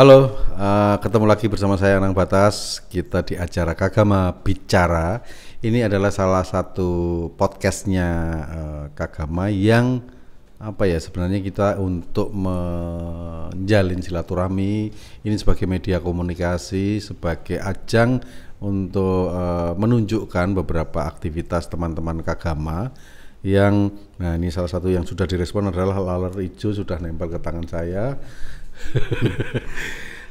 Halo, ketemu lagi bersama saya Anang Batas. Kita di acara Kagama Bicara. Ini adalah salah satu podcastnya Kagama yang sebenarnya kita untuk menjalin silaturahmi. Ini sebagai media komunikasi, sebagai ajang untuk menunjukkan beberapa aktivitas teman-teman Kagama yang, nah ini salah satu yang sudah direspon adalah laler hijau sudah nempel ke tangan saya.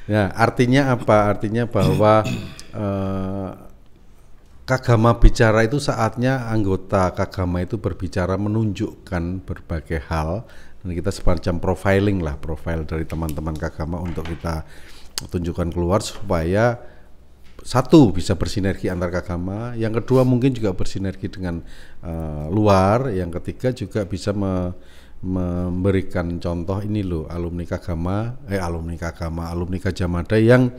Ya, artinya apa? Artinya bahwa Kagama Bicara itu saatnya anggota Kagama itu berbicara, menunjukkan berbagai hal, dan kita semacam profiling lah, profil dari teman-teman Kagama untuk kita tunjukkan keluar supaya satu bisa bersinergi antar Kagama, yang kedua mungkin juga bersinergi dengan luar, yang ketiga juga bisa memberikan contoh ini loh alumni Gajah Mada yang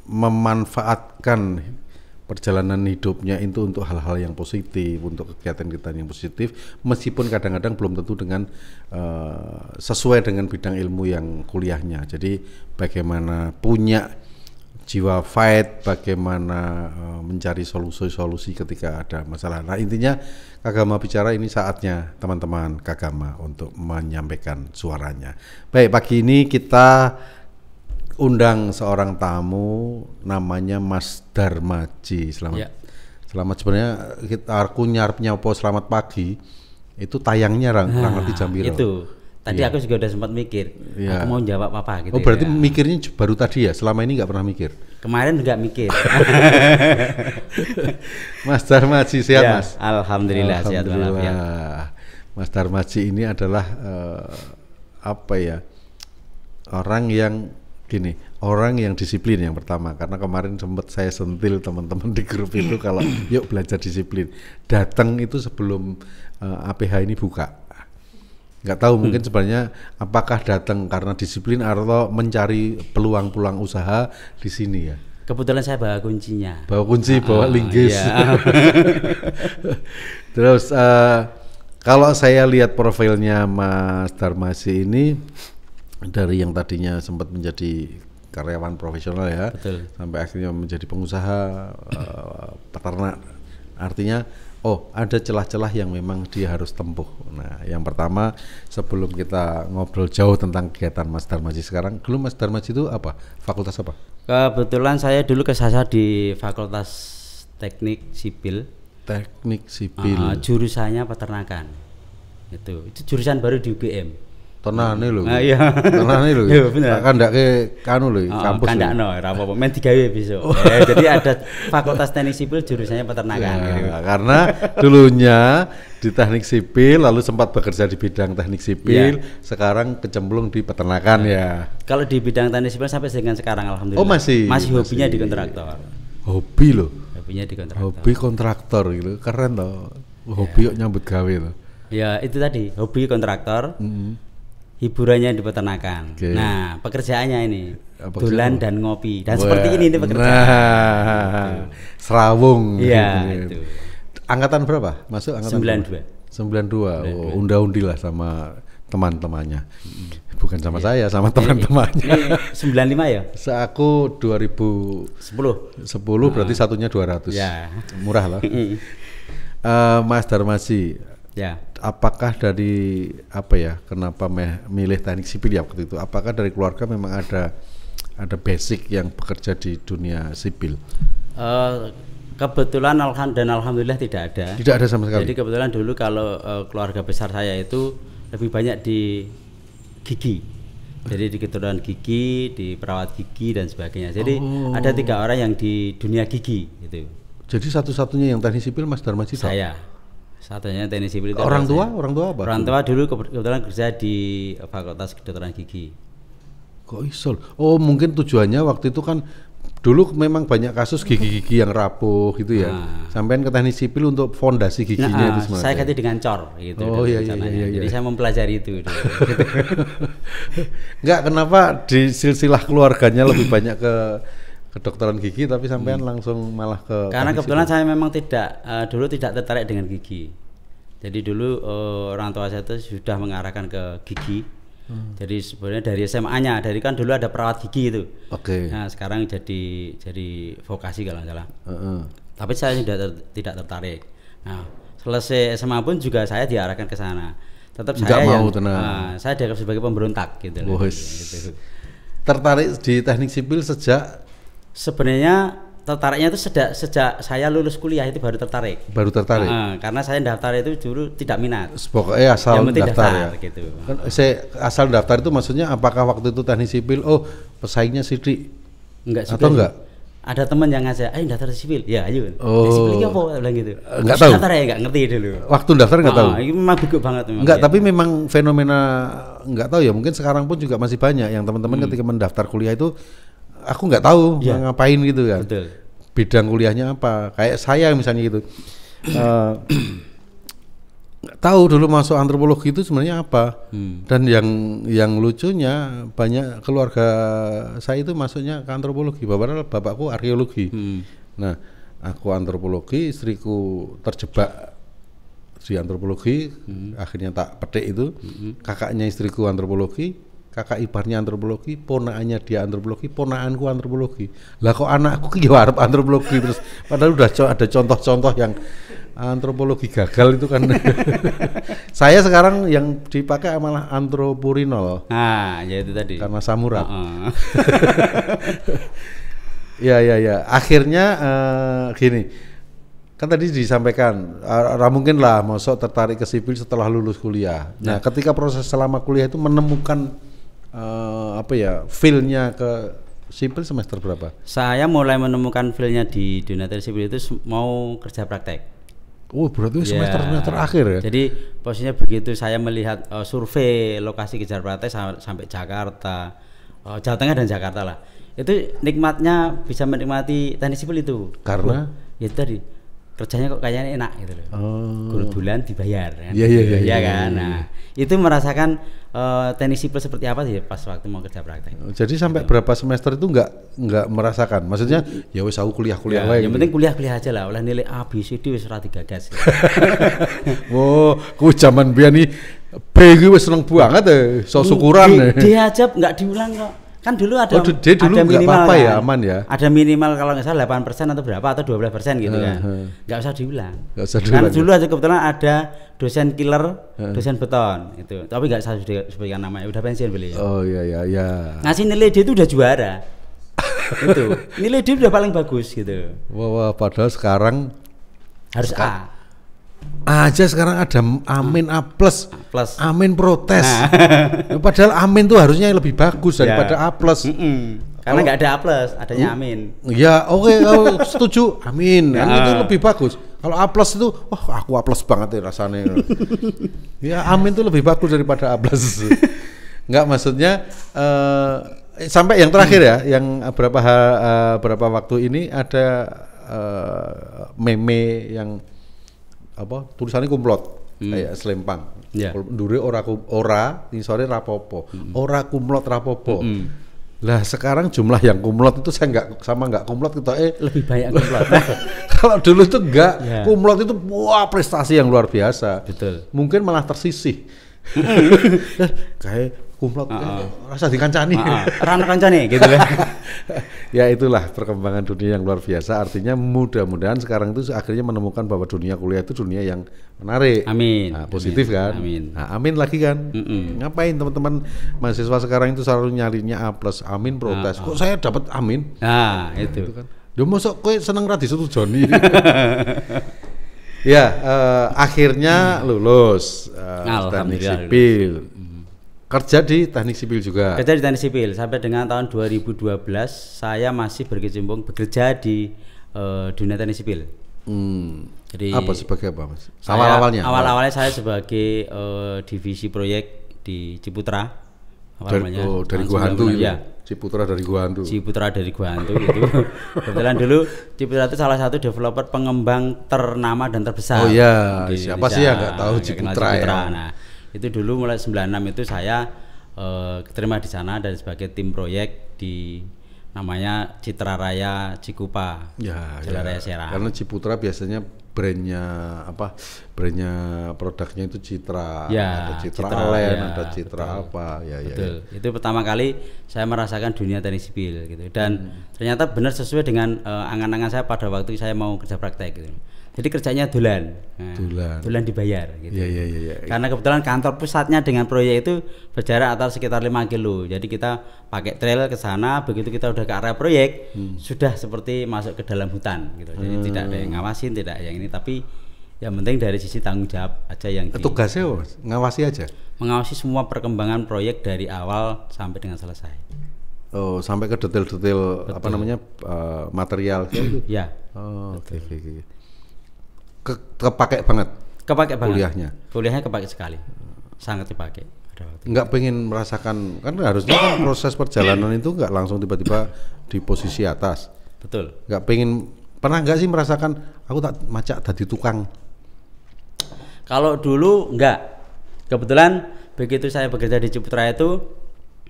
memanfaatkan perjalanan hidupnya itu untuk hal-hal yang positif, untuk kegiatan-kegiatan yang positif, meskipun kadang-kadang belum tentu dengan sesuai dengan bidang ilmu yang kuliahnya. Jadi bagaimana punya jiwa fight, bagaimana mencari solusi-solusi ketika ada masalah. Nah intinya Kagama Bicara ini saatnya teman-teman Kagama untuk menyampaikan suaranya. Baik, pagi ini kita undang seorang tamu namanya Mas Darmaji. Selamat sebenarnya aku nyarapnya selamat pagi. Itu tayangnya ngerti jam piro. Itu. Tadi aku juga udah sempat mikir, aku mau jawab apa gitu. Oh berarti mikirnya baru tadi ya? Selama ini nggak pernah mikir? Kemarin nggak mikir. Mas Darmaji sehat ya, Mas? Alhamdulillah sehat walafiat. Mas Darmaji ini adalah orang yang disiplin yang pertama, karena kemarin sempat saya sentil teman-teman di grup itu kalau yuk belajar disiplin. Datang itu sebelum APH ini buka. Nggak tahu mungkin sebenarnya apakah datang karena disiplin atau mencari peluang-peluang usaha di sini ya. Kebetulan saya bawa kuncinya. Bawa kunci, bawa linggis. Iya. Terus kalau saya lihat profilnya Mas Darmaji ini, dari yang tadinya sempat menjadi karyawan profesional ya, betul, sampai akhirnya menjadi pengusaha peternak. Artinya ada celah-celah yang memang dia harus tempuh. Nah, yang pertama sebelum kita ngobrol jauh tentang kegiatan Mas Darmaji sekarang, dulu Mas Darmaji itu apa? Fakultas apa? Kebetulan saya dulu kesasar di Fakultas Teknik Sipil. Teknik Sipil. Jurusannya peternakan. Itu jurusan baru di UGM. Tenane lho. Iya. Tenane lho. Iya bener. Kandake kanu lho, kampus. Kandakno ora apa-apa, men digawe besok. Jadi ada Fakultas Teknik Sipil jurusannya peternakan gitu. Karena dulunya di Teknik Sipil lalu sempat bekerja di bidang Teknik Sipil, sekarang kecemplung di peternakan ya. Kalau di bidang Teknik Sipil sampai dengan sekarang alhamdulillah. Masih hobinya di kontraktor. Hobi loh. Hobinya di kontraktor. Hobi kontraktor gitu. Keren loh. Hobi yuk nyambut gawe loh. Ya, itu tadi, hobi kontraktor. Hiburannya di peternakan. Nah, pekerjaannya ini dolan dan ngopi. Dan seperti ini pekerjaan. Nah, serawung. Iya, itu. Angkatan berapa? Masuk angkatan 92. Oh, unda-undi lah sama teman-temannya. Bukan sama saya, sama teman-temannya. Ini 95 ya? Aku 2010 berarti satunya 200. Ya. Murah lah. Mas Darmaji. Ya. Apakah dari kenapa milih teknik sipil ya waktu itu? Apakah dari keluarga memang ada basic yang bekerja di dunia sipil? Kebetulan alhamdulillah tidak ada. Tidak ada sama sekali. Jadi kebetulan dulu kalau keluarga besar saya itu lebih banyak di gigi. Jadi di keturunan gigi, di perawat gigi dan sebagainya. Jadi ada 3 orang yang di dunia gigi gitu. Jadi satu-satunya yang teknik sipil Mas Darmaji? Saya. Satunya teknik sipil itu. Orang tua apa? Orang tua dulu kebetulan kerja di Fakultas Kedokteran Gigi. Kok iso? Oh mungkin tujuannya waktu itu kan dulu memang banyak kasus gigi-gigi yang rapuh gitu ya. Sampean ke teknik sipil untuk fondasi giginya itu sebenarnya. Saya ganti dengan cor gitu. Iya. Jadi saya mempelajari itu. Enggak, kenapa di silsilah keluarganya lebih banyak ke kedokteran gigi tapi sampean langsung malah ke karena kebetulan saya memang dulu tidak tertarik dengan gigi. Jadi dulu orang tua saya itu sudah mengarahkan ke gigi Jadi sebenarnya dari SMA-nya, dari kan dulu ada perawat gigi itu. Oke. Nah sekarang jadi vokasi kalau nggak salah. Tapi saya tidak tertarik. Nah selesai SMA pun juga saya diarahkan ke sana. Tetap saya dianggap sebagai pemberontak gitu. Gitu. Tertarik di teknik sipil sejak? Sebenarnya tertariknya itu sejak saya lulus kuliah itu baru tertarik. Karena saya daftar itu dulu tidak minat. Pokoknya asal daftar ya. Gitu. Kan asal daftar itu maksudnya apakah waktu itu teknik sipil pesaingnya sidik? Enggak atau enggak? Ada teman yang ngajak, ayo daftar sipil. Ya, ayo. Sipil ini apa? Bilang gitu. Enggak tahu. Daftar ya enggak ngerti dulu. Waktu daftar enggak tahu. Ini memang bego banget memang. Enggak, tapi memang fenomena enggak tahu ya, mungkin sekarang pun juga masih banyak yang teman-teman ketika mendaftar kuliah itu aku nggak tahu ngapain gitu kan. Betul. Bidang kuliahnya apa? Kayak saya misalnya gitu. Nggak tahu dulu masuk antropologi itu sebenarnya apa. Dan yang lucunya banyak keluarga saya itu masuknya ke antropologi. Bapakku arkeologi. Nah, aku antropologi, istriku terjebak di antropologi, akhirnya tak petik itu. Kakaknya istriku antropologi, kakak iparnya antropologi, ponakannya dia antropologi, ponakanku antropologi. Lah kok anakku ki arep antropologi terus padahal udah ada contoh-contoh yang antropologi gagal itu kan. Saya sekarang yang dipakai malah antropurinol. Nah, ya itu tadi. Karena samurat. Ya. Akhirnya gini. Kan tadi disampaikan mungkin lah masuk tertarik ke sipil setelah lulus kuliah. Nah, ketika proses selama kuliah itu menemukan feel-nya ke sipil semester berapa? Saya mulai menemukan feel-nya di dunia sipil itu mau kerja praktek. Berarti semester akhir ya? Jadi posisinya begitu saya melihat survei lokasi kejar praktek sampai Jakarta, Jawa Tengah dan Jakarta lah. Itu nikmatnya bisa menikmati teknik sipil itu. Karena? Ya tadi kerjanya kok kayaknya enak gitu loh. Bulan dibayar kan. Iya kan. Nah, itu merasakan teknik sipil seperti apa sih pas waktu mau kerja praktek. Jadi sampai berapa semester itu enggak merasakan. Maksudnya ya wis aku kuliah lain. Yang penting kuliah aja lah, oleh nilai A B C D wis ora digagas. Ku zaman biyen iki B iki wis seneng banget so syukuran. Dia aja enggak diulang kok. Kan dulu ada ada minimal apa ya, aman ya. Ada minimal kalau nggak salah 8% atau berapa atau 12% gitu kan. Nggak usah diulang. Karena dulu aja kebetulan ada dosen killer, dosen beton itu. Tapi nggak usah sebutkan namanya, udah pensiun beliau. Oh iya. Ngasih nilai dia itu udah juara. Itu. Nilai dia udah paling bagus gitu. Wah, padahal sekarang harus A. Aja sekarang ada amin A+, amin protes. Padahal amin tuh harusnya lebih bagus daripada A+. Karena nggak ada A+, adanya amin. Ya oke, kalau setuju amin. Itu lebih bagus. Kalau A+ itu aku A+ banget ya rasanya. Ya amin tuh lebih bagus daripada A+. Enggak, maksudnya sampai yang terakhir ya, yang berapa waktu ini ada meme yang tulisannya kumlot kayak selempang. Ndure ora sore rapopo. Ora kumlot rapopo. Lah sekarang jumlah yang kumlot itu saya nggak kumlot lebih banyak kumlot. Kalau dulu itu enggak, kumlot itu prestasi yang luar biasa. Betul. Mungkin malah tersisih. Kayak kumlot rasa dikancani. Rana kancane gitu kan. Ya itulah perkembangan dunia yang luar biasa. Artinya mudah-mudahan sekarang itu akhirnya menemukan bahwa dunia kuliah itu dunia yang menarik. Amin. Nah, positif kan? Amin. Nah, amin lagi kan? Ngapain teman-teman mahasiswa sekarang itu selalu nyarinya A+, amin protes. Kok saya dapat amin? Nah, itu kan. Dia masuk kowe seneng ra disetujoni. Ya, akhirnya lulus teknik sipil. Kerja di teknik sipil juga. Kerja di teknik sipil sampai dengan tahun 2012 saya masih berkecimpung bekerja di dunia teknik sipil. Jadi apa sebagai apa Mas? Awal-awalnya saya sebagai divisi proyek di Ciputra. Dari Gua Hantu ya. Ciputra dari Gua Hantu. Ciputra dari Gua Hantu itu. Kebetulan dulu Ciputra itu salah satu developer pengembang ternama dan terbesar. Oh iya, siapa sih yang nggak tahu Ciputra ya. Nah, itu dulu mulai 96 itu saya keterima di sana dan sebagai tim proyek di namanya Citra Raya Cikupa. Ya, Citra Raya Serang. Karena Ciputra biasanya brandnya apa? Brandnya produknya itu Citra, Ya, ada Citra Citra, Alen, ya, ada Citra betul. apa, ya. Betul. Itu pertama kali saya merasakan dunia teknik sipil gitu. Dan ternyata benar sesuai dengan angan-angan saya pada waktu saya mau kerja praktek gitu. Jadi kerjanya dolan. Nah, dolan dibayar gitu. Iya. Karena kebetulan kantor pusatnya dengan proyek itu berjarak antara sekitar 5 kilo. Jadi kita pakai trail ke sana, begitu kita udah ke area proyek, sudah seperti masuk ke dalam hutan gitu. Jadi tidak ada yang ngawasin, tidak ada yang ini, tapi yang penting dari sisi tanggung jawab aja yang Tugasnya Mas, ngawasi aja. mengawasi semua perkembangan proyek dari awal sampai dengan selesai. Oh, sampai ke detail-detail apa namanya material itu. Ya. Oh, oke. Kepake banget. Kepake banget. Kuliahnya kepake sekali. Sangat dipakai pada waktu. Nggak pengen merasakan, kan harusnya kan proses perjalanan itu nggak langsung tiba-tiba di posisi atas. Betul. Nggak pengen, pernah nggak sih merasakan aku tak macak tadi tukang? Kalau dulu enggak. Kebetulan begitu saya bekerja di Ciputra itu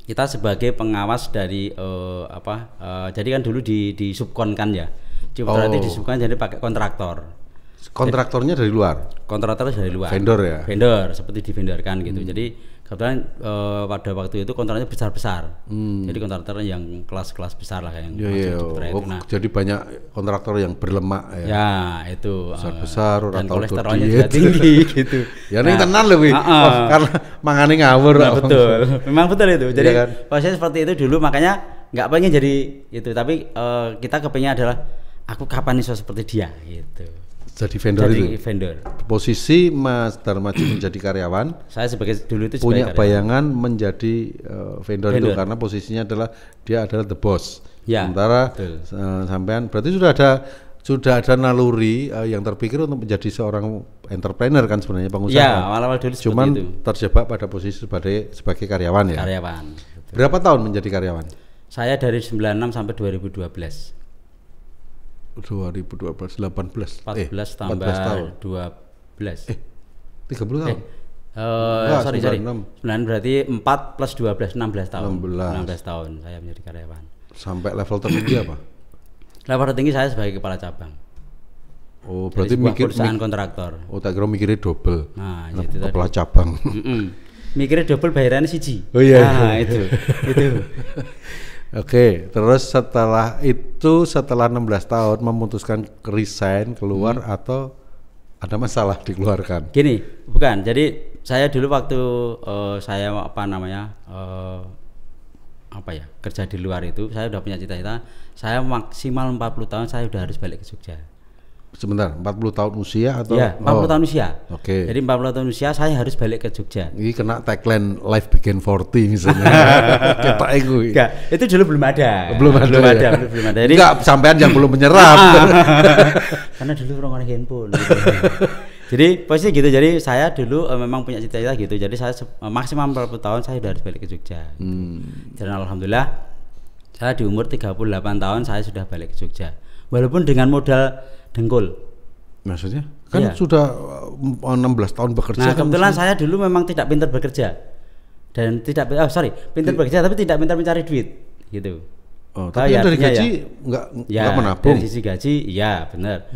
kita sebagai pengawas dari jadi kan dulu di subkon kan ya. Ciputra itu disubkon jadi pakai kontraktor. Kontraktornya dari luar. Kontraktor dari luar. Vendor ya. Vendor seperti divendorkan gitu. Jadi kebetulan pada waktu itu kontraktornya besar-besar. Jadi kontraktor yang kelas-kelas besar lah kayak yang Ciputra itu. Nah, jadi banyak kontraktor yang berlemak ya. Ya itu besar-besar dan atau kolesterolnya juga tinggi gitu. Ya ini tenan loh wi. Karena mangane ngawur. Nah, betul. Memang betul itu. Jadi iya kan? posisinya seperti itu dulu, makanya nggak pengen jadi itu, tapi kita kepengen adalah aku kapan iso seperti dia gitu. Jadi vendor itu. Vendor. Posisi Mas Darmaji menjadi karyawan. Saya sebagai dulu itu punya bayangan menjadi vendor itu karena posisinya adalah dia adalah the boss. Ya, sementara sampean berarti sudah ada naluri yang terpikir untuk menjadi seorang entrepreneur kan sebenarnya, pengusaha. Ya, awal-awal dulu seperti cuman itu. Terjebak pada posisi sebagai karyawan ya. Karyawan. Betul. Berapa tahun menjadi karyawan? Saya dari 96 sampai 2012. 2012 18 tambah 14 tahun. 12 30 tahun. Sorry 9 berarti 4 plus 12 16 tahun. 16 tahun saya menjadi karyawan. Sampai level tertinggi apa? Level tertinggi saya sebagai kepala cabang. Oh, berarti perusahaan kontraktor. Oh, tak kira mikirnya double. Nah, itu kepala cabang. Mikirnya double, bayarannya siji. Oh iya. Nah, itu. Oke, terus setelah 16 tahun memutuskan resign keluar atau ada masalah dikeluarkan? Gini, bukan. Jadi saya dulu waktu saya kerja di luar itu, saya udah punya cita-cita. Saya maksimal 40 tahun saya udah harus balik ke Jogja. Sebentar, 40 tahun usia atau? Ya, 40 tahun usia. Oke. Jadi 40 tahun usia saya harus balik ke Jogja. Ini kena tagline Life Begin 40 misalnya. Kita Enggak, itu dulu belum ada. Belum ada. Jadi enggak, sampean yang belum menyerap. Karena dulu orang handphone gitu. Jadi posisi gitu. Jadi saya dulu memang punya cita-cita gitu. Jadi saya maksimal 40 tahun saya udah harus balik ke Jogja. Dan alhamdulillah saya di umur 38 tahun saya sudah balik ke Jogja. Walaupun dengan modal dengkul. Maksudnya? Kan sudah 16 tahun bekerja. Nah, kebetulan saya dulu memang tidak pintar bekerja. Dan pintar bekerja tapi tidak pintar mencari duit gitu. Oh, tapi dari gaji enggak menabung. Dari sisi gaji iya benar.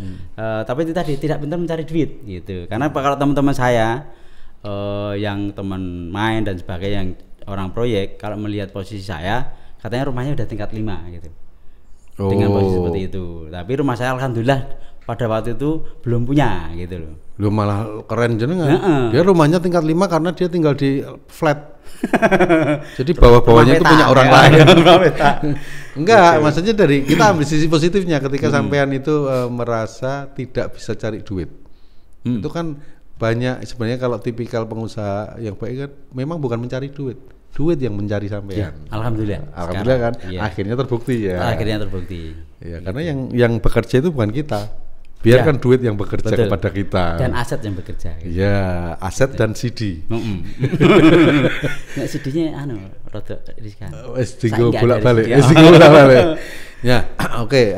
Tapi itu tadi tidak pintar mencari duit gitu. Karena kalau teman-teman saya yang teman main dan sebagainya, yang orang proyek, kalau melihat posisi saya katanya rumahnya udah tingkat 5 gitu. Dengan posisi seperti itu. Tapi rumah saya alhamdulillah pada waktu itu belum punya gitu loh. Lu malah keren jenengan. Dia rumahnya tingkat 5 karena dia tinggal di flat. Jadi bawah-bawahnya itu punya orang lain. Enggak, maksudnya dari kita ambil sisi positifnya ketika sampean itu merasa tidak bisa cari duit. Itu kan banyak sebenarnya kalau tipikal pengusaha yang baik kan memang bukan mencari duit yang mencari sampean. Ya, alhamdulillah kan akhirnya terbukti ya. Ya, karena yang bekerja itu bukan kita. Biarkan duit yang bekerja kepada kita. Dan aset yang bekerja. Ya, aset dan CD. Nek CD-nya rada riskan. SD bolak-balik. Ya, oke.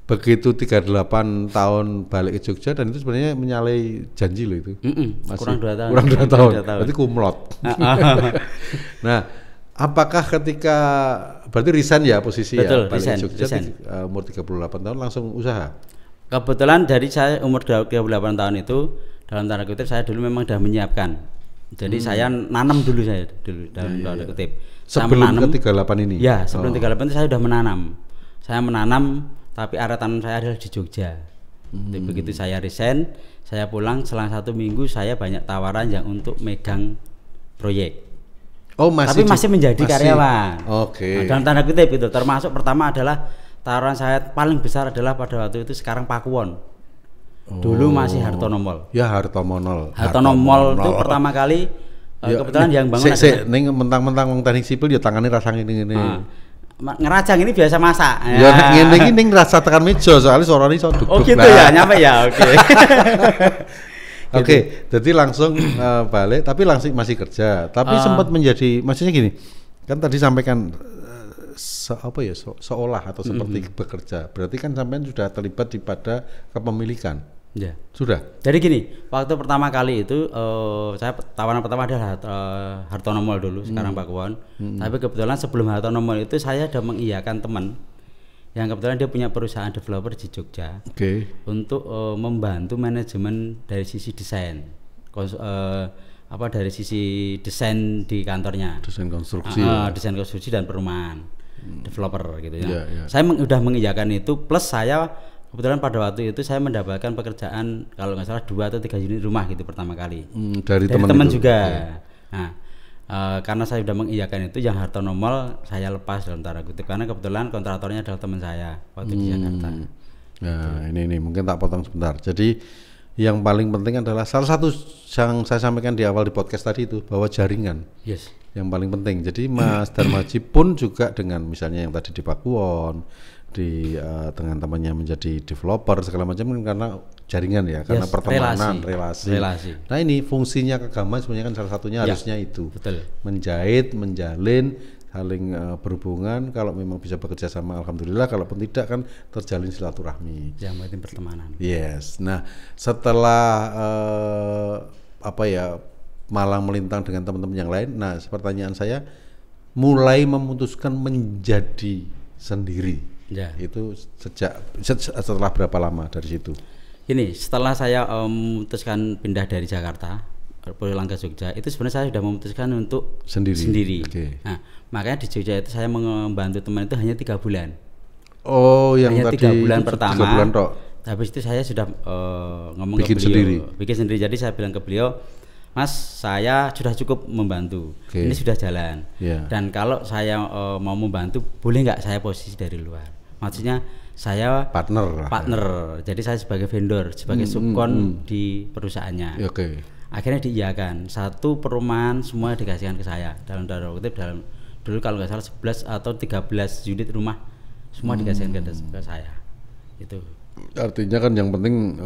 Begitu 38 tahun balik ke Jogja, dan itu sebenarnya menyalahi janji loh itu. Kurang 2 tahun. Kurang 2 tahun. Berarti kumlot. Nah, apakah ketika berarti resign ya posisi? Betul, ya balik resign, ke Jogja umur 38 tahun langsung usaha? Kebetulan dari saya umur 38 tahun itu dalam tanda kutip saya dulu memang sudah menyiapkan. Jadi saya nanam dulu dalam tanda kutip. Sebelum ke 38 ini. Ya, sebelum 38 itu saya sudah menanam. Saya menanam tapi area tanam saya adalah di Jogja. Jadi begitu saya resign, saya pulang selang 1 minggu saya banyak tawaran yang untuk megang proyek. Oh, tapi masih menjadi karyawan. Oke. Nah, dalam tanda kutip itu termasuk pertama adalah tawaran saya paling besar adalah pada waktu itu sekarang Pakuwon. Dulu masih Hartono Mall. Ya Hartono Mall. Hartono Mall itu pertama kali kebetulan yang bangun ning mentang-mentang wong teknik sipil ya tangane rasang ngene. Ngerajang ini biasa masak. Ya ngene iki ning rasa tekan meja soalnya suarane iso duduk. Oh gitu ya, nyampe ya. Oke. Oke, jadi langsung balik tapi langsung masih kerja. Tapi sempat menjadi maksudnya gini. Kan tadi sampaikan seolah atau seperti bekerja. Berarti kan sampean sudah terlibat di pada kepemilikan. Ya. Sudah. Jadi gini, waktu pertama kali itu saya tawaran pertama adalah Hartono Mall dulu, sekarang Pakuwon. Tapi kebetulan sebelum Hartono Mall itu saya sudah mengiyakan teman yang kebetulan dia punya perusahaan developer di Jogja. Untuk membantu manajemen dari sisi desain. Dari sisi desain di kantornya. Desain konstruksi. Desain konstruksi dan perumahan. Developer gitu ya. Saya sudah mengiyakan itu plus saya kebetulan pada waktu itu saya mendapatkan pekerjaan kalau nggak salah 2 atau 3 unit rumah gitu pertama kali dari teman juga. Nah karena saya sudah mengiyakan itu yang Hartono Mall saya lepas dalam tanda kutip karena kebetulan kontraktornya adalah teman saya waktu di Jakarta. Nah ini mungkin tak potong sebentar. Jadi yang paling penting adalah salah satu yang saya sampaikan di awal di podcast tadi itu bahwa jaringan. Yes. Yang paling penting. Jadi Mas Darmaji pun juga dengan misalnya yang tadi di Pakuwon, di dengan temannya menjadi developer segala macam karena jaringan ya, karena pertemanan, relasi. Nah ini fungsinya Kegama sebenarnya kan salah satunya harusnya itu. Betul. Menjahit, menjalin, saling berhubungan. Kalau memang bisa bekerja sama, alhamdulillah. Kalaupun tidak kan terjalin silaturahmi. Yang penting pertemanan. Yes. Nah setelah malang melintang dengan teman-teman yang lain. Nah, pertanyaan saya mulai memutuskan menjadi sendiri. Ya. Itu setelah berapa lama dari situ? Ini setelah saya memutuskan pindah dari Jakarta pulang ke Jogja, itu sebenarnya saya sudah memutuskan untuk sendiri. Okay. Nah, makanya di Jogja itu saya membantu teman itu hanya 3 bulan. Oh, yang hanya tadi 3 bulan pertama. 3 bulan tok. Habis itu saya sudah ngomong bikin ke beliau, bikin sendiri. Jadi saya bilang ke beliau, Mas, saya sudah cukup membantu. Ini sudah jalan. Dan kalau saya mau membantu, boleh nggak saya posisi dari luar? Maksudnya saya partner. Jadi saya sebagai vendor, sebagai subkon di perusahaannya. Akhirnya diiyakan. 1 perumahan semua dikasihkan ke saya. Dalam dulu kalau nggak salah 11 atau 13 unit rumah semua dikasihkan ke saya. Itu. Artinya kan yang penting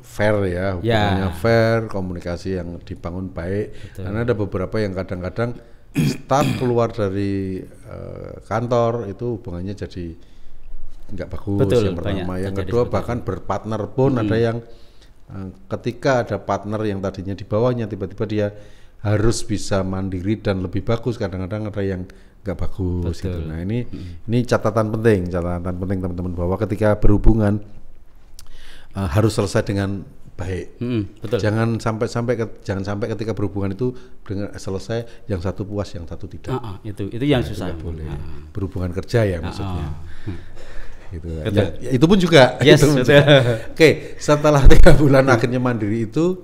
fair ya, hubungannya fair, komunikasi yang dibangun baik. Betul. Karena ada beberapa yang kadang-kadang staf keluar dari kantor itu hubungannya jadi nggak bagus. Betul, yang pertama, yang kedua bahkan berpartner pun ada yang ketika ada partner yang tadinya di bawahnya tiba-tiba dia harus bisa mandiri dan lebih bagus, kadang-kadang ada yang nggak bagus gitu. Nah ini catatan penting teman-teman bahwa ketika berhubungan harus selesai dengan baik. Betul. Jangan sampai ketika berhubungan itu dengan selesai yang satu puas yang satu tidak. Itu yang susah. Boleh. Berhubungan kerja ya maksudnya. Gitu. Ya, itu pun juga. Yes, itu betul. Oke, setelah 3 bulan akhirnya mandiri itu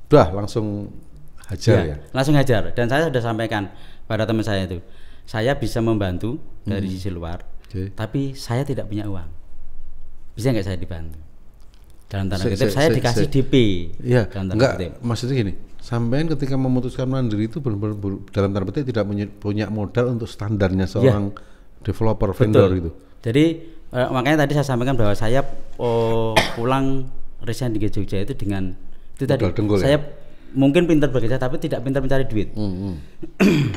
udah langsung hajar ya. Langsung hajar. Dan saya sudah sampaikan pada teman saya itu, saya bisa membantu dari sisi luar, tapi saya tidak punya uang. Bisa nggak saya dibantu? Dalam tanda kutip saya dikasih DP. Iya. Enggak, maksudnya gini, sampean ketika memutuskan mandiri itu benar-benar dalam tanda kutip tidak punya modal untuk standarnya seorang developer vendor gitu. Jadi makanya tadi saya sampaikan bahwa saya pulang resign di Jogja itu dengan itu tadi saya mungkin pintar bekerja tapi tidak pintar mencari duit.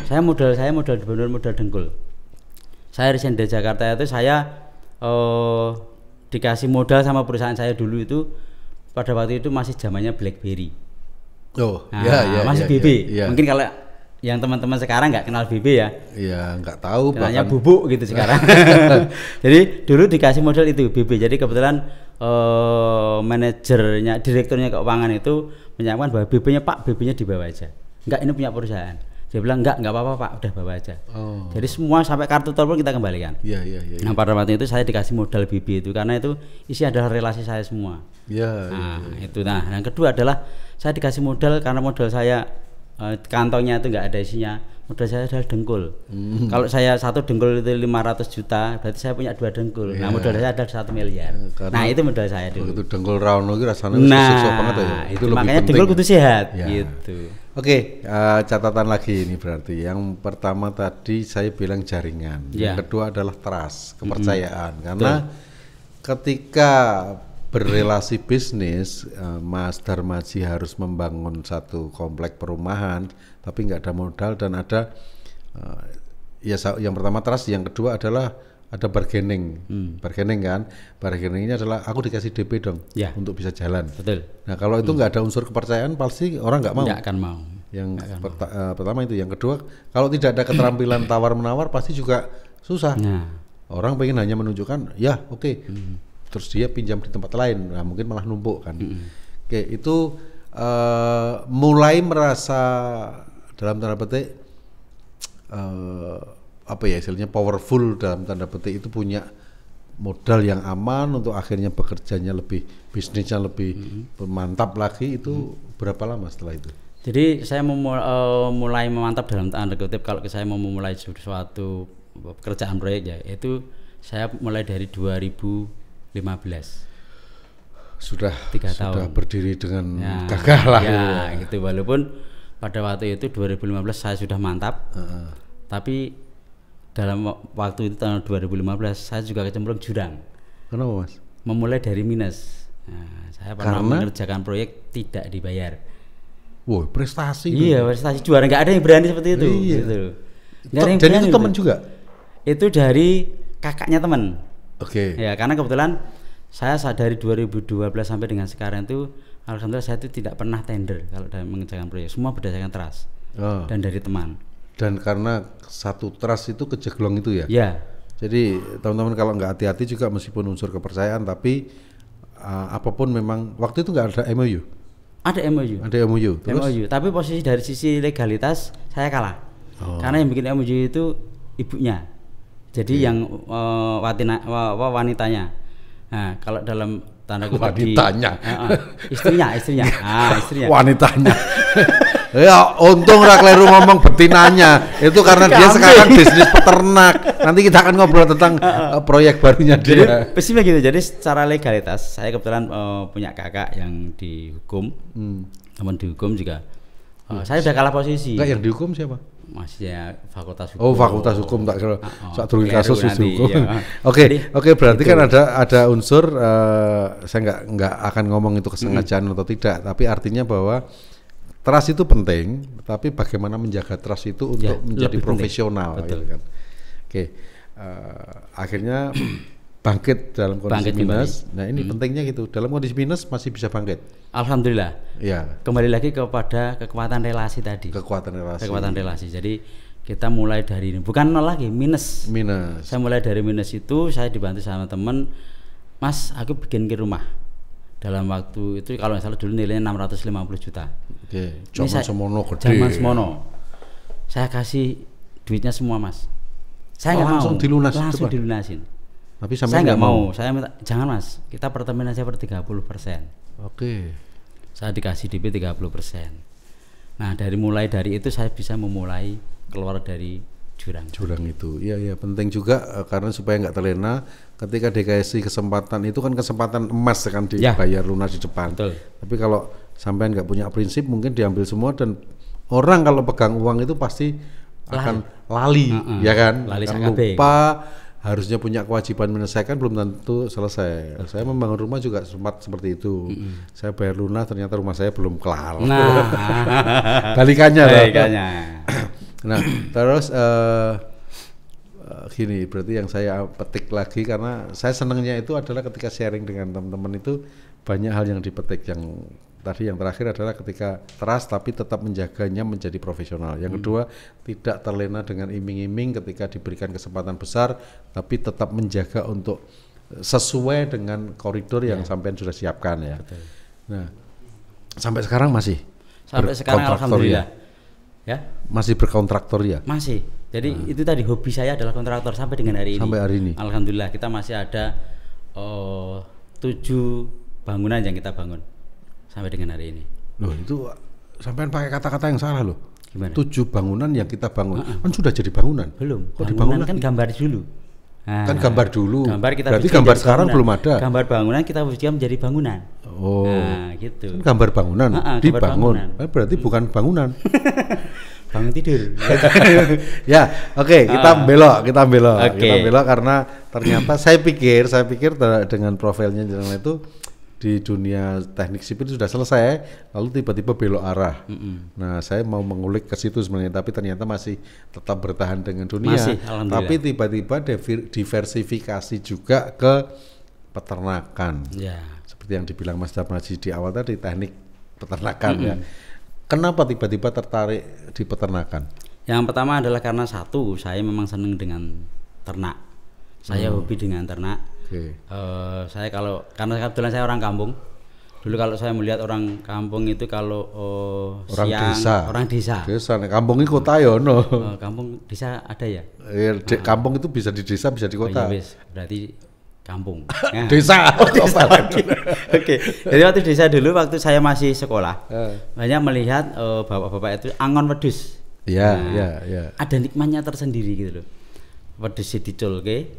Saya modal benar-benar dengkul. Saya resign dari Jakarta itu saya dikasih modal sama perusahaan saya dulu itu pada waktu itu masih zamannya BlackBerry. Masih BB. Mungkin kalau yang teman-teman sekarang nggak kenal BB ya. Iya, nggak tahu. Kenalnya bubuk gitu sekarang. Jadi dulu dikasih model itu BB. Jadi kebetulan manajernya, direkturnya keuangan itu menyampaikan bahwa BB-nya Pak, BB-nya dibawa aja. Enggak, ini punya perusahaan. Dia bilang enggak apa-apa Pak, udah bawa aja. Jadi semua sampai kartu telepon kita kembalikan. Iya. Nah pada waktu itu saya dikasih modal BB itu karena itu isi adalah relasi saya semua. Iya. Itu. Nah yang kedua adalah saya dikasih modal karena modal saya kantongnya itu enggak ada isinya. Modal saya adalah dengkul. Kalau saya satu dengkul itu 500 juta, berarti saya punya 2 dengkul. Nah modal saya adalah 1 miliar. Nah itu modal saya dulu. Itu dengkul rawono itu rasanya susah banget ya. Itu makanya dengkul kudu sehat. Gitu. Oke, catatan lagi ini berarti. Yang pertama tadi saya bilang jaringan. Yang kedua adalah trust, kepercayaan. Karena ketika berrelasi bisnis, Mas Darmaji harus membangun satu komplek perumahan, tapi nggak ada modal dan ada yang pertama trust, yang kedua adalah ada bargaining, bargaining kan, bargainingnya adalah aku dikasih DP dong untuk bisa jalan. Betul. Nah kalau itu nggak ada unsur kepercayaan pasti orang nggak mau. Nggak akan mau. Yang pertama itu, yang kedua kalau tidak ada keterampilan tawar menawar pasti juga susah. Orang pengen hanya menunjukkan ya oke. Terus dia pinjam di tempat lain, nah mungkin malah numpuk kan. Oke, itu mulai merasa dalam tanda petik apa ya istilahnya powerful dalam tanda petik, itu punya modal yang aman untuk akhirnya bekerjanya lebih, bisnisnya lebih mantap lagi. Itu berapa lama setelah itu? Jadi saya mulai memantap dalam tanda kutip kalau saya mau memulai suatu pekerjaan proyek ya, itu saya mulai dari 2015. Sudah 3 tahun. Sudah berdiri dengan gagah lah gitu. Walaupun pada waktu itu 2015 saya sudah mantap, tapi dalam waktu itu tahun 2015 saya juga kecemplung jurang. Kenapa Mas? Memulai dari minus. Nah, saya pernah mengerjakan proyek tidak dibayar. Wow, prestasi. Iya, prestasi juara, nggak ada yang berani seperti itu. Gitu. Dan itu teman juga? Itu dari kakaknya teman. Oke. Ya, karena kebetulan saya dari 2012 sampai dengan sekarang itu alhamdulillah saya itu tidak pernah tender kalau dalam mengerjakan proyek, semua berdasarkan trust dan dari teman. Dan karena satu trust itu kejeglong itu ya. Ya. Jadi teman-teman kalau nggak hati-hati juga meskipun unsur kepercayaan, tapi apapun memang waktu itu nggak ada MOU. Ada MOU. Ada MOU. Terus? MOU. Tapi posisi dari sisi legalitas saya kalah. Karena yang bikin MOU itu ibunya. Jadi yang wanitanya. Nah, kalau dalam tanda kutip wanitanya. Istrinya. Wanitanya. Ya, untung ra kleru ngomong betinanya. Itu karena dia sekarang bisnis peternak. Nanti kita akan ngobrol tentang proyek barunya dia. Jadi prinsipnya gitu. Jadi secara legalitas saya kebetulan punya kakak yang dihukum. Teman dihukum juga. Saya udah kalah posisi. Enggak, yang dihukum siapa? Masnya Fakultas Hukum. Oh, Fakultas Hukum, tak kira sak durung kasus hukum. Oke, berarti gitu. Kan ada unsur saya nggak akan ngomong itu kesengajaan atau tidak, tapi artinya bahwa trust itu penting, tapi bagaimana menjaga trust itu untuk menjadi profesional gitu kan. Oke. Akhirnya bangkit dalam kondisi minus. Nah, ini pentingnya gitu. Dalam kondisi minus masih bisa bangkit. Alhamdulillah. Ya. Kembali lagi kepada kekuatan relasi tadi. Kekuatan relasi. Jadi kita mulai dari ini, bukan nol lagi, minus. Saya mulai dari minus itu, saya dibantu sama teman, Mas, aku bikin ke rumah. Dalam waktu itu kalau nggak salah dulu nilainya 650 juta. Oke. Zaman semono gede. Zaman semono. Saya kasih duitnya semua, Mas. Saya nggak langsung dilunasin. Tapi saya nggak mau. Saya minta, jangan Mas, kita pertemuan aja per 30%. Oke. Saya dikasih DP 30%. Nah, mulai dari itu saya bisa memulai keluar dari jurang itu. Iya, penting juga karena supaya nggak terlena ketika dikasih kesempatan, itu kan kesempatan emas kan dibayar lunas di depan. Betul. Tapi kalau sampean nggak punya prinsip mungkin diambil semua, dan orang kalau pegang uang itu pasti akan lali, ya kan? Lali akan lupa. Harusnya punya kewajiban menyelesaikan, belum tentu selesai. Saya membangun rumah juga sempat seperti itu. Saya bayar lunas, ternyata rumah saya belum kelar. Nah, balikannya. Nah, terus gini, berarti yang saya petik lagi, karena saya senangnya itu adalah ketika sharing dengan teman-teman itu banyak hal yang dipetik. Yang tadi yang terakhir adalah ketika trust tapi tetap menjaganya menjadi profesional. Yang kedua, tidak terlena dengan iming-iming ketika diberikan kesempatan besar tapi tetap menjaga untuk sesuai dengan koridor yang sampean sudah siapkan ya. Betul. Nah, sampai sekarang masih Sampai sekarang alhamdulillah. Ya. Masih berkontraktor ya? Masih. Jadi itu tadi hobi saya adalah kontraktor sampai dengan hari ini. Sampai hari ini. Alhamdulillah kita masih ada 7 bangunan yang kita bangun sampai dengan hari ini. Loh, itu sampean pakai kata-kata yang salah loh. Gimana? 7 bangunan yang kita bangun. Kan sudah jadi bangunan. Belum. Kok Bangunan dibangun kan lagi? gambar dulu. Nah, Kan gambar dulu. Gambar kita berarti bikin gambar jadi sekarang bangunan. belum ada. Gambar bangunan kita wujudkan menjadi bangunan. Oh. Nah, gitu. Kan gambar bangunan Gambar dibangun. bangunan. Berarti bukan bangunan. Bangun tidur. Ya, oke, kita belok. Kita Oke. belok karena ternyata saya pikir dengan profilnya jenengan itu di dunia teknik sipil sudah selesai, lalu tiba-tiba belok arah. Nah, saya mau mengulik ke situ sebenarnya, tapi ternyata masih tetap bertahan dengan dunia. Masih, alhamdulillah. Tapi tiba-tiba diversifikasi juga ke peternakan. Ya. Seperti yang dibilang Mas Darmaji di awal tadi, teknik peternakan ya. Kenapa tiba-tiba tertarik di peternakan? Yang pertama adalah karena satu, saya memang senang dengan ternak. Saya hobi dengan ternak. Oke. Saya karena kebetulan saya orang kampung. Dulu kalau saya melihat orang kampung itu kalau orang desa. Desa, nek kampung ini kota ya no. Kampung desa ada ya? Kampung itu bisa di desa, bisa di kota. Oh, iya, wis. Berarti kampung. Nah. Desa. Desa lagi. Oke. Jadi waktu desa dulu waktu saya masih sekolah, banyak melihat bapak-bapak itu angon wedhus. Iya, Nah, iya. Ada nikmatnya tersendiri gitu loh. Wedhus diculke,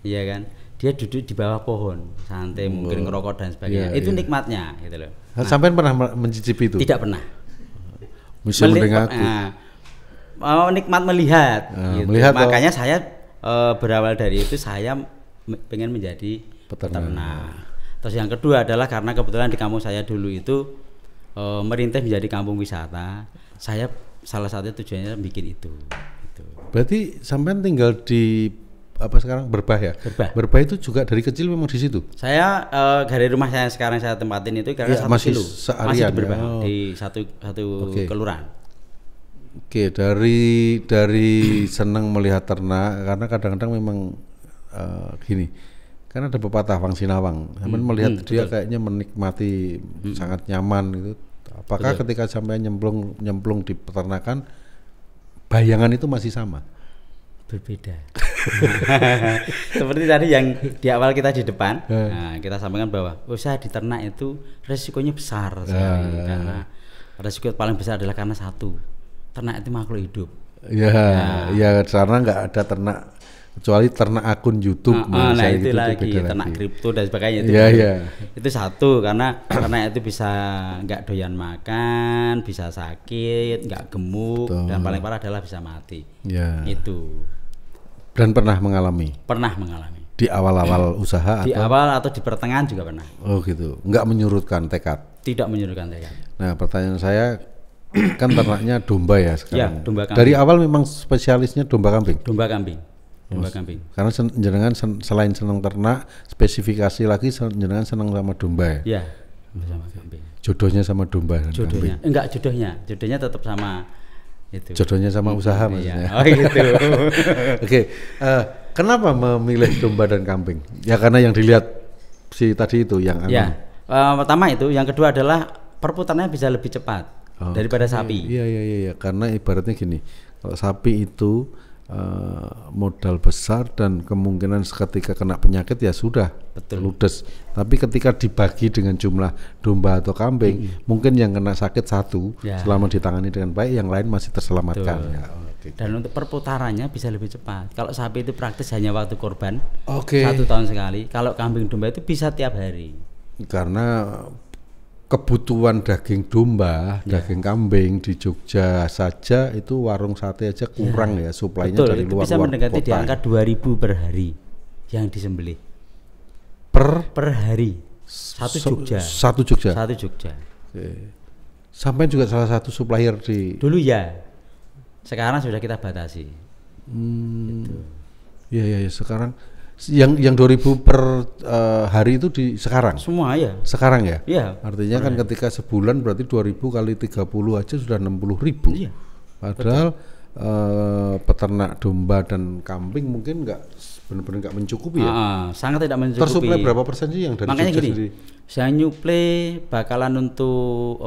iya kan? Dia duduk di bawah pohon, santai mungkin ngerokok dan sebagainya. Iya, Itu iya. nikmatnya gitu loh. Sampai pernah mencicipi itu? Tidak pernah. Bisa mendengarku. Nikmat melihat. Gitu. Melihat Makanya saya berawal dari itu saya pengen menjadi Peternak. peternak. Terus yang kedua adalah karena kebetulan di kampung saya dulu itu merintis menjadi kampung wisata. Saya salah satu tujuannya bikin itu. Gitu. Berarti sampean tinggal di apa sekarang Berbah ya? Berbah. Itu juga dari kecil memang di situ. Saya dari rumah saya sekarang saya tempatin itu karena Ya, 1 masih kilo seharian, masih di Berbah ya. Oh. di satu Oke. kelurahan. Oke, dari senang melihat ternak karena kadang-kadang memang gini. Kan ada pepatah Wang Sinawang. Sampean melihat dia kayaknya menikmati sangat nyaman gitu. Apakah ketika sampai nyemplung di peternakan bayangan itu masih sama? Berbeda. Seperti tadi yang di awal kita di depan, nah, kita sampaikan bahwa usaha di ternak itu resikonya besar sekali. Karena resiko paling besar adalah karena satu, ternak itu makhluk hidup. Ya, karena nggak ada ternak kecuali ternak akun YouTube. Nah itu gitu, lagi beda ternak lagi. kripto dan sebagainya itu. Itu satu karena itu bisa nggak doyan makan, bisa sakit, nggak gemuk, dan paling parah adalah bisa mati. Ya. Itu. Dan pernah mengalami di awal-awal usaha di atau awal atau di pertengahan juga pernah. Oh gitu, nggak menyurutkan tekad. Tidak menyurutkan tekad. Nah pertanyaan saya kan ternaknya domba ya sekarang. Ya, domba kambing. Dari awal memang spesialisnya domba kambing. Domba kambing. Karena jenengan selain senang ternak, spesifikasi lagi jenengan senang sama domba ya. Ya, sama kambing. Jodohnya sama domba dan Jodohnya. kambing. Enggak jodohnya tetap sama itu. Jodohnya sama usaha maksudnya. Iya. Oh gitu. Oke, kenapa memilih domba dan kambing? Ya karena yang dilihat si tadi itu yang Ya, pertama itu, yang kedua adalah perputarannya bisa lebih cepat daripada sapi. Iya, karena ibaratnya gini, kalau sapi itu modal besar dan kemungkinan ketika kena penyakit ya sudah ludes. Tapi ketika dibagi dengan jumlah domba atau kambing, mungkin yang kena sakit satu selama ditangani dengan baik, yang lain masih terselamatkan. Ya, Dan untuk perputarannya bisa lebih cepat. Kalau sapi itu praktis hanya waktu korban 1 Oke. tahun sekali. Kalau kambing domba itu bisa tiap hari. Karena kebutuhan daging domba, daging kambing di Jogja saja itu warung sate aja kurang ya, suplainya Betul, dari itu luar bisa mendekati di kota. angka 2.000 per hari yang disembelih. Per hari. Satu Jogja. Satu Jogja. Satu Jogja. Oke. Sampai juga salah satu supplier di. Dulu ya. Sekarang sudah kita batasi. Iya, sekarang Yang 2.000 per hari itu di sekarang? Semua ya. Sekarang ya? Iya. Artinya kan ketika sebulan berarti 2.000 kali 30 aja sudah 60.000. Iya. Padahal peternak domba dan kambing mungkin benar-benar nggak mencukupi ya. Sangat tidak mencukupi. Tersuplai berapa persen sih yang dari Makanya Jogja gini, sendiri? saya nyuplai bakalan untuk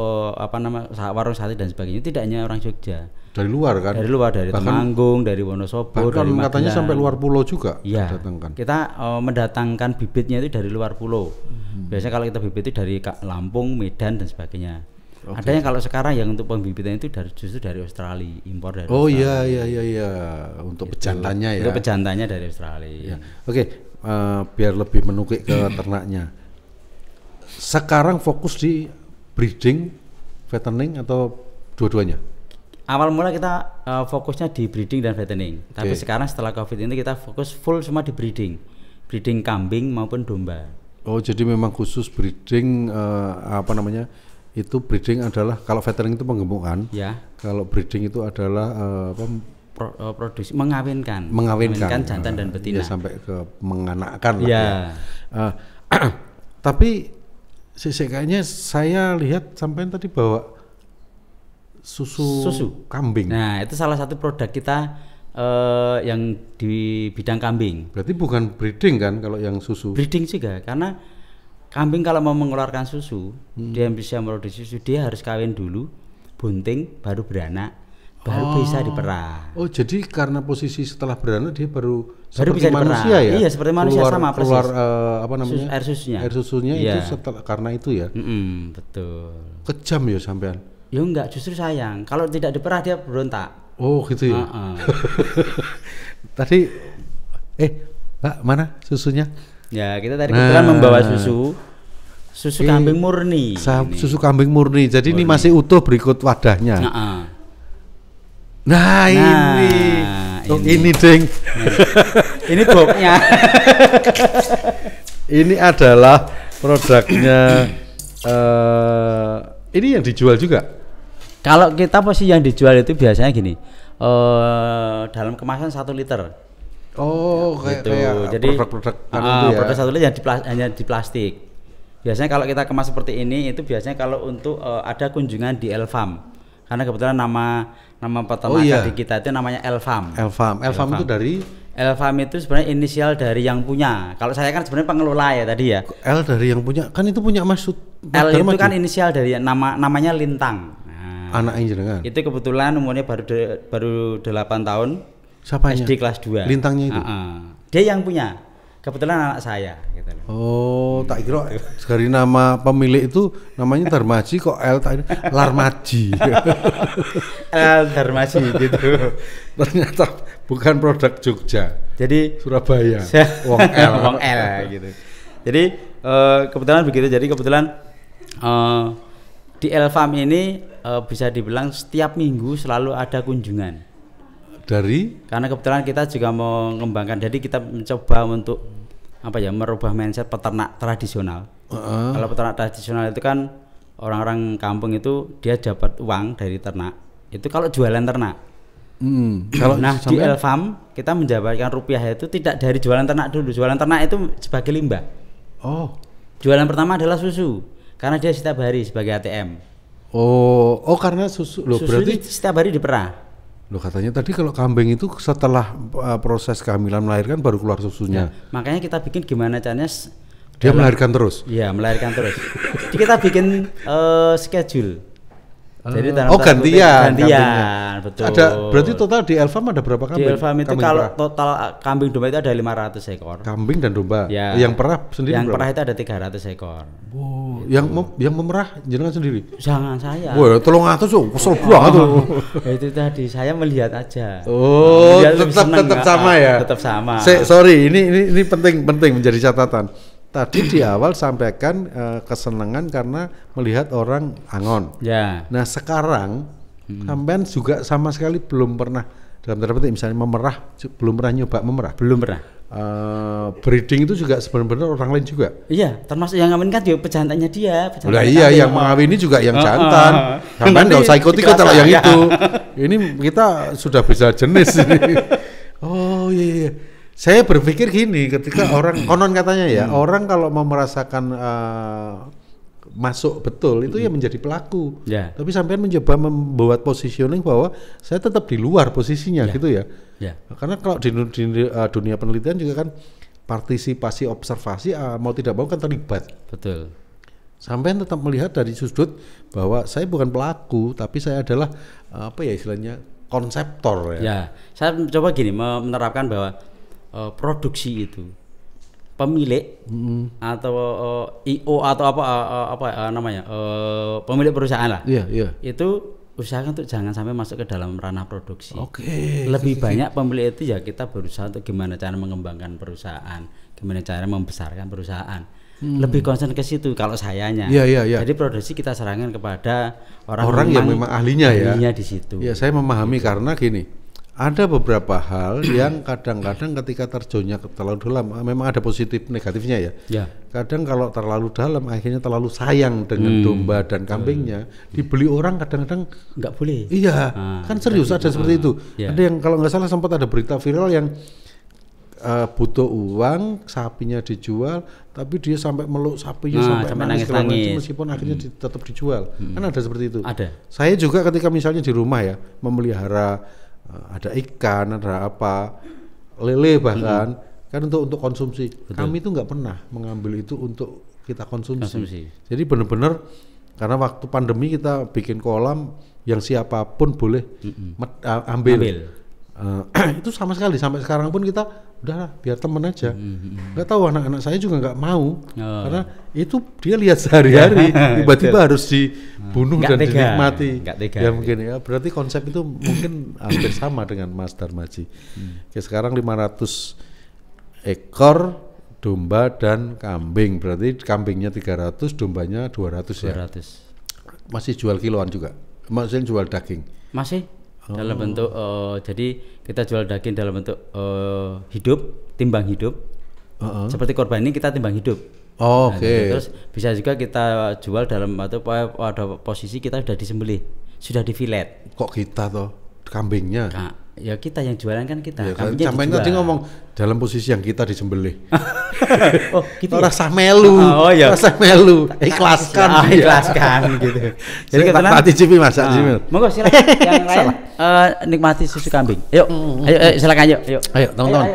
warung sate dan sebagainya tidak hanya orang Jogja. Dari luar kan? Dari luar, dari Temanggung, dari Wonosobo, bahkan dari Magelang. katanya sampai luar pulau juga Iya. datangkan. Kita mendatangkan bibitnya itu dari luar pulau. Biasanya kalau kita bibit itu dari Lampung, Medan dan sebagainya. Ada yang kalau sekarang yang untuk pembibitan itu justru dari Australia, impor dari Australia. Iya. Untuk pejantannya ya. Untuk pejantannya dari Australia. Ya. Oke, biar lebih menukik ke ternaknya. Sekarang fokus di breeding, fattening atau dua-duanya? Awal mula kita fokusnya di breeding dan fattening. Tapi sekarang setelah Covid ini kita fokus full semua di breeding. Breeding kambing maupun domba. Oh, jadi memang khusus breeding itu breeding adalah kalau fattening itu penggemukan. Ya. Kalau breeding itu adalah produksi mengawinkan jantan dan betina. Ya, sampai ke menganakkan lah ya. Tapi kayaknya saya lihat sampai tadi bawa susu kambing. Nah, itu salah satu produk kita yang di bidang kambing. Berarti bukan breeding kan kalau yang susu? Breeding juga, karena kambing kalau mau mengeluarkan susu, dia bisa produksi susu, dia harus kawin dulu, bunting, baru beranak, baru bisa diperah. Oh, jadi karena posisi setelah beranak dia baru bisa manusia ya? Iya, seperti manusia sama persis. Keluar air susunya iya. itu karena itu ya? Betul. Kejam ya sampean? Ya enggak, justru sayang. Kalau tidak diperah dia berontak. Oh gitu ya. Tadi, Mbak mana susunya? Ya kita tadi kebetulan membawa susu kambing murni. Susu kambing murni. Jadi ini masih utuh berikut wadahnya. Nah ini ding. Ini boxnya. Ini adalah produknya. Ini yang dijual juga. Kalau kita posisi yang dijual itu biasanya gini, dalam kemasan 1 liter. Oh, gitu. Kayak jadi produk produk 1 liter hanya di plastik. Biasanya kalau kita kemas seperti ini itu biasanya kalau untuk ada kunjungan di Elfam. Karena kebetulan nama peternakan di kita itu namanya Elfam. Elfam itu dari Elfam itu sebenarnya inisial dari yang punya. Kalau saya kan sebenarnya pengelola ya tadi ya. L dari yang punya, kan itu punya Maksud. L itu kan inisial dari namanya Lintang. Anaknya jenengan. Itu kebetulan umurnya baru 8 tahun. Siapanya? SD kelas 2. Lintangnya itu. Dia yang punya. Kebetulan anak saya gitu. Oh, tak kira dari nama pemilik itu namanya Darmaji kok L Larmaji. L Darmaji gitu. Ternyata bukan produk Jogja. Jadi Surabaya. Wong L gitu. Jadi kebetulan begitu. Jadi kebetulan di Elfam ini bisa dibilang setiap minggu selalu ada kunjungan. Karena kebetulan kita juga mau mengembangkan, jadi kita mencoba untuk merubah mindset peternak tradisional. Kalau peternak tradisional itu kan orang-orang kampung itu dia dapat uang dari ternak. Itu kalau jualan ternak. Di Elfam kita menjabarkan rupiah itu tidak dari jualan ternak dulu. Jualan ternak itu sebagai limbah. Oh. Jualan pertama adalah susu, karena dia setiap hari sebagai ATM. Oh karena susu. Susu berarti setiap hari diperah. Loh, katanya tadi kalau kambing itu setelah proses kehamilan melahirkan baru keluar susunya. Makanya kita bikin gimana caranya dia melahirkan terus. Iya, melahirkan terus. Jadi kita bikin schedule. Jadi gantian, betul. Berarti total di Elfam ada berapa kambing? Di Elfam itu kalau total kambing domba itu ada 500 ekor. Kambing dan domba. Ya. Yang perah sendiri Yang berapa? perah itu ada 300 ekor. Wow. Yang memerah jenengan sendiri? Jangan saya. Wah, 300 kesel banget tuh. Itu tadi saya melihat aja. Oh, tetap sama ya. Tetap sama. Sorry, ini penting menjadi catatan. Tadi di awal sampaikan kesenangan karena melihat orang angon. Ya. Nah sekarang sampean juga sama sekali belum pernah dalam tanda petik misalnya belum pernah nyoba memerah. Belum pernah. Breeding itu juga sebenarnya orang lain juga. Iya, termasuk yang ngawin kan juga pejantannya dia. Lah iya, yang mengawini juga yang jantan. Sampean nggak usah ikut-ikut kalau yang itu. Ini kita sudah bisa jenis. Oh iya. Saya berpikir gini, ketika orang konon katanya ya, orang kalau mau merasakan masuk betul itu ya menjadi pelaku. Ya. Tapi sampean mencoba membuat positioning bahwa saya tetap di luar posisinya gitu ya. Ya. Karena kalau di dunia penelitian juga kan partisipasi observasi mau tidak mau kan terlibat. Betul. Sampean tetap melihat dari sudut bahwa saya bukan pelaku tapi saya adalah apa ya istilahnya konseptor ya. Ya, saya coba gini menerapkan bahwa produksi itu pemilik atau IO atau apa namanya pemilik perusahaan lah. Iya, iya. Itu usahakan untuk jangan sampai masuk ke dalam ranah produksi. Oke. Lebih banyak pemilik itu ya kita berusaha untuk gimana cara mengembangkan perusahaan, gimana cara membesarkan perusahaan. Lebih concern ke situ kalau sayanya. Iya. Jadi produksi kita serahkan kepada orang yang memang ahlinya ya. Ahlinya di situ. Ya, saya memahami karena gini. Ada beberapa hal yang kadang-kadang ketika terjunnya terlalu dalam memang ada positif negatifnya ya. Ya. Kadang kalau terlalu dalam akhirnya terlalu sayang dengan domba dan kambingnya dibeli orang kadang-kadang nggak boleh. Iya, kan serius ada seperti itu. Ya. Ada yang kalau nggak salah sempat ada berita viral yang butuh uang, sapinya dijual, tapi dia sampai meluk sapinya sampai nangis meskipun akhirnya tetap dijual. Kan ada seperti itu. Ada. Saya juga ketika misalnya di rumah ya memelihara ada ikan, ada apa, lele bahkan kan untuk konsumsi. Betul. Kami itu nggak pernah mengambil itu untuk kita konsumsi. Jadi benar-benar karena waktu pandemi kita bikin kolam yang siapapun boleh ambil. Itu sama sekali sampai sekarang pun kita udah biar temen aja. Nggak tahu anak-anak saya juga nggak mau karena itu dia lihat sehari-hari tiba-tiba harus dibunuh dan dinikmati. Ya mungkin ya berarti konsep itu mungkin hampir sama dengan Mas Darmaji. Kayak sekarang 500 ekor domba dan kambing, berarti kambingnya 300, dombanya 200 ya. 200. Masih jual kiloan juga. Maksudnya jual daging. Masih dalam bentuk jadi kita jual daging dalam bentuk hidup, timbang hidup. Seperti korban ini kita timbang hidup. Oke. Terus bisa juga kita jual dalam atau pada posisi kita sudah disembelih, sudah difilet. Kok kita toh kambingnya? Nah, ya kita yang jualan kan kita. Ya, sampai tadi ngomong dalam posisi yang kita disembelih. Oh, gitu. Ya? Rasa melu. Iya. Rasa melu. Ikhlaskan. Ikhlaskan gitu. Jadi kebetulan mati cipi masak Jimil. Monggo silakan yang lain nikmati susu kambing. Ayo silakan yuk. Ayo teman-teman.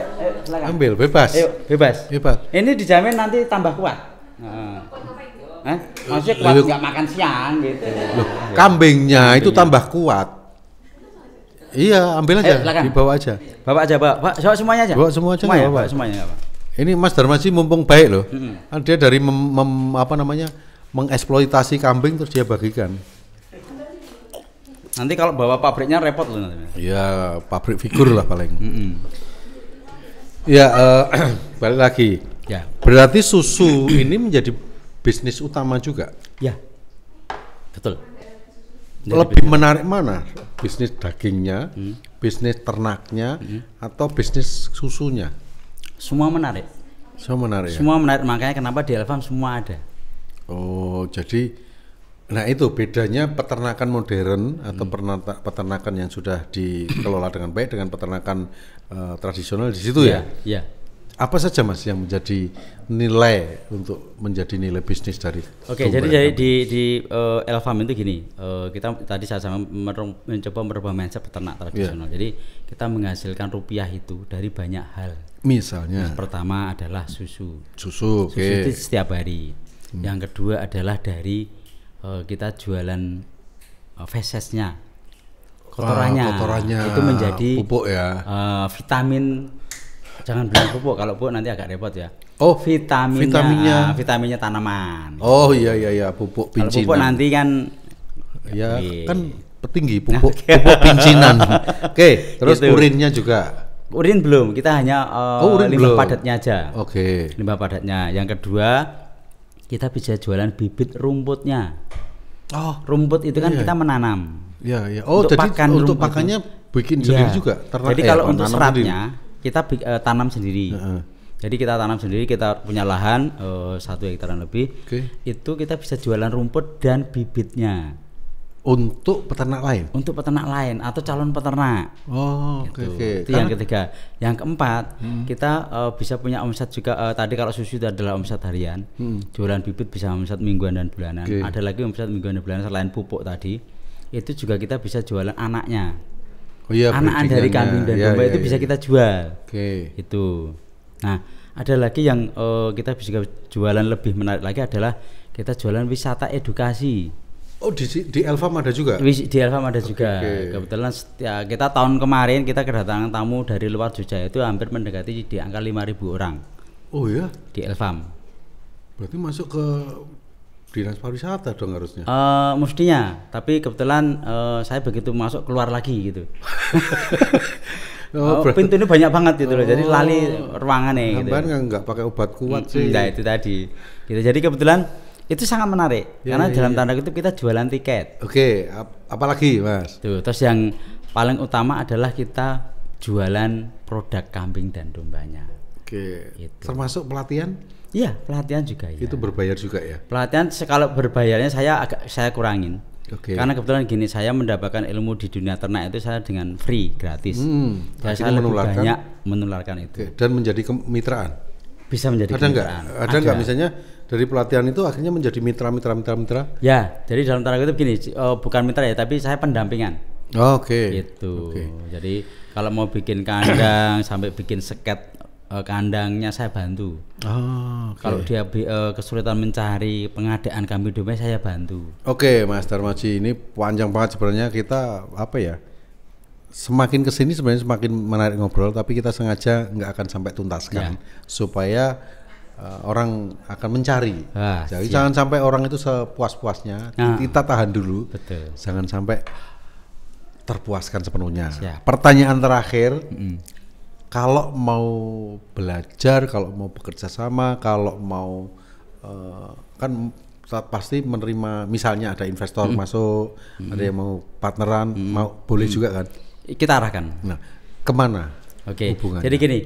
Silakan. Ambil bebas. Ayo bebas. Ini dijamin nanti tambah kuat. Maksudnya kuat nggak makan siang gitu. Loh, kambingnya itu tambah kuat. Iya, ambil aja, dibawa aja. Bawa aja, Pak. Semuanya aja. Bawa semua aja, semuanya, Pak. Semuanya, Pak. Ini Mas Darmaji mumpung baik loh. Dia dari mengeksploitasi kambing terus dia bagikan. Nanti kalau bawa pabriknya repot loh nanti. Ya, pabrik figur lah paling. Ya, balik lagi. Ya. Berarti susu ini menjadi bisnis utama juga. Ya. Betul. Lebih menarik mana? Bisnis dagingnya, bisnis ternaknya, atau bisnis susunya? Semua menarik. Semua menarik. Semua menarik, makanya kenapa di Elfarm semua ada. Oh, jadi nah itu bedanya peternakan modern atau peternakan yang sudah dikelola dengan baik dengan peternakan tradisional di situ ya? Iya. Apa saja Mas yang menjadi nilai untuk menjadi nilai bisnis dari? Oke, jadi di Elfarm itu gini, kita tadi saya mencoba merubah mindset peternak tradisional. Jadi kita menghasilkan rupiah itu dari banyak hal. Misalnya, pertama adalah susu. Susu itu setiap hari. Yang kedua adalah dari kita jualan fesesnya, kotorannya. Itu menjadi pupuk ya. Vitamin. Jangan bilang pupuk, kalau pupuk nanti agak repot ya. Oh, vitaminnya tanaman. Oh iya pupuk pincinan. Kalau pupuk nanti kan ya kan petinggi pupuk pincinan. Oke, terus gitu. Urinnya juga. Urin belum, kita hanya limbah padatnya aja. Oke. Limbah padatnya. Yang kedua, kita bisa jualan bibit rumputnya. Oh, rumput itu kan kita menanam. Iya. Oh, untuk jadi untuk pakannya bikin sendiri juga. Jadi kalau untuk seratnya kita tanam sendiri. Jadi kita tanam sendiri, kita punya lahan 1 hektaran lebih. Itu kita bisa jualan rumput dan bibitnya. Untuk peternak lain? Untuk peternak lain atau calon peternak. Oh, gitu. oke. Itu yang ketiga. Yang keempat, kita bisa punya omset juga. Tadi kalau susu itu adalah omset harian. Jualan bibit bisa omset mingguan dan bulanan. Ada lagi omset mingguan dan bulanan selain pupuk tadi. Itu juga kita bisa jualan anaknya. Oh iya, anak dari kambing dan domba itu bisa kita jual. Itu. Nah, ada lagi yang kita bisa jualan lebih menarik lagi adalah kita jualan wisata edukasi. Oh, di Elfam ada juga? Di Elfam ada juga. Kebetulan kita tahun kemarin kita kedatangan tamu dari luar Jogja itu hampir mendekati di angka 5.000 orang. Oh ya? Di Elfam. Berarti masuk ke dinas pariwisata dong harusnya? Mestinya, tapi kebetulan saya begitu masuk keluar lagi gitu. Pintu ini banyak banget gitu loh, jadi lali ruangannya gitu. Nggak pakai obat kuat sih. Nah itu tadi. Gitu. Jadi kebetulan itu sangat menarik karena dalam tanda kutip kita jualan tiket. Oke, apalagi Mas? Tuh, terus yang paling utama adalah kita jualan produk kambing dan dombanya. Oke. Gitu. Termasuk pelatihan? Iya, pelatihan juga ya. Itu berbayar juga ya? Pelatihan kalau berbayarnya saya kurangin. Karena kebetulan gini, saya mendapatkan ilmu di dunia ternak itu saya dengan free, gratis. Saya lebih banyak menularkan itu. Dan menjadi kemitraan? Bisa menjadi kemitraan. Ada nggak misalnya dari pelatihan itu akhirnya menjadi mitra? Ya, jadi dalam tanda kutip gini, bukan mitra ya, tapi saya pendampingan. Gitu. Jadi kalau mau bikin kandang sampai bikin seket kandangnya saya bantu. Kalau dia kesulitan mencari pengadaan kambing domba saya bantu. Oke, Mas Darmaji, ini panjang banget sebenarnya. Kita semakin kesini sebenarnya semakin menarik ngobrol, tapi kita sengaja nggak akan sampai tuntaskan supaya orang akan mencari. Jadi jangan sampai orang itu sepuas-puasnya. Kita tahan dulu. Betul. Jangan sampai terpuaskan sepenuhnya. Pertanyaan terakhir. Kalau mau belajar, kalau mau bekerja sama, kalau mau kan pasti menerima, misalnya ada investor masuk, ada yang mau partneran, mau boleh juga kan? Kita arahkan. Nah, kemana? Hubungannya? Jadi gini,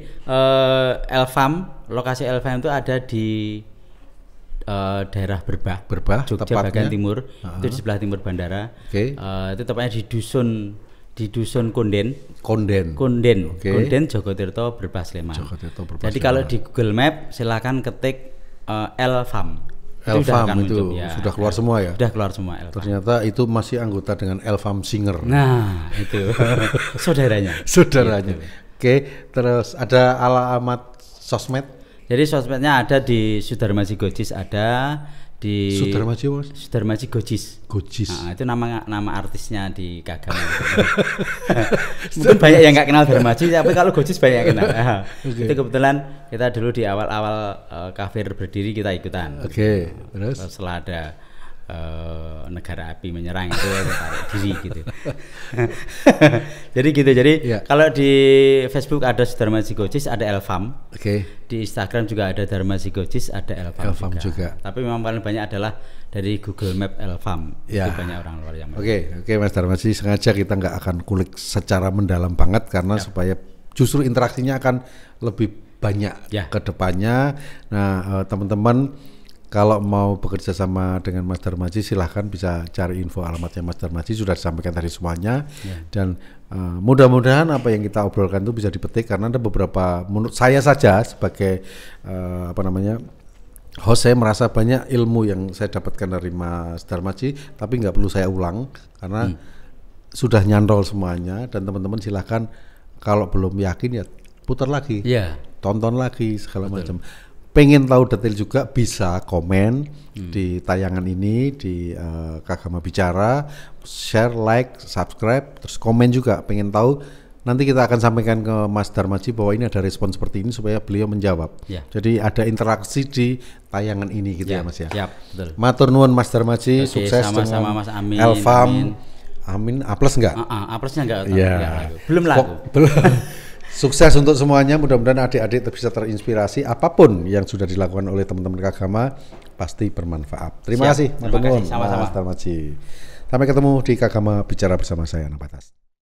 Elfam, lokasi Elfam itu ada di daerah Berbah, Jogja bagian timur, itu di sebelah timur bandara. Itu tepatnya di dusun Konden, Jogotirto, Berbah, Sleman. Jadi kalau di Google Map silakan ketik Elfam. Elfam itu sudah keluar semua ya? Sudah keluar semua. Elfam. Ternyata itu masih anggota dengan Elfam Singer. Nah itu saudaranya. Gitu. Oke, terus ada alamat sosmed? Jadi sosmednya ada di Sudarmaji Gojis, ada di Sudarmaji Gojis. Nah, itu nama artisnya di Kagama. Mungkin banyak yang nggak kenal Darmaji, tapi kalau Gojis banyak yang kenal. Itu kebetulan kita dulu di awal-awal kafir berdiri kita ikutan. Terus setelah ada negara api menyerang itu tarik diri gitu. Jadi kalau di Facebook ada Darmaji Gojis, ada Elfam. Di Instagram juga ada Darmaji Gojis, ada Elfam juga. Tapi memang paling banyak adalah dari Google Map Elfam. Itu banyak orang luar yang Oke, Mas Darmaji, sengaja kita nggak akan kulik secara mendalam banget karena supaya justru interaksinya akan lebih banyak ke depannya. Nah, teman-teman kalau mau bekerja sama dengan Mas Darmaji silahkan bisa cari info alamatnya Mas Darmaji, sudah disampaikan tadi semuanya. Dan mudah-mudahan apa yang kita obrolkan itu bisa dipetik, karena ada beberapa, menurut saya saja sebagai host, saya merasa banyak ilmu yang saya dapatkan dari Mas Darmaji, tapi nggak perlu saya ulang karena sudah nyantol semuanya. Dan teman-teman silahkan kalau belum yakin ya putar lagi, tonton lagi segala macam. Pengen tahu detail juga bisa komen di tayangan ini di Kagama Bicara, share, like, subscribe, terus komen juga. Pengen tahu, nanti kita akan sampaikan ke Mas Darmaji bahwa ini ada respon seperti ini supaya beliau menjawab. Jadi ada interaksi di tayangan ini gitu ya Mas ya. Betul. Matur nuwun Mas Darmaji, sukses sama-sama Mas. Amin. Elfam. Amin. A+ enggak? A+-nya enggak. Belum laku. Belum. Sukses untuk semuanya, mudah-mudahan adik-adik bisa terinspirasi. Apapun yang sudah dilakukan oleh teman-teman Kagama pasti bermanfaat. Terima kasih, Mas Darmaji. Sama-sama. Sampai ketemu di Kagama Bicara bersama saya, Anak Batas.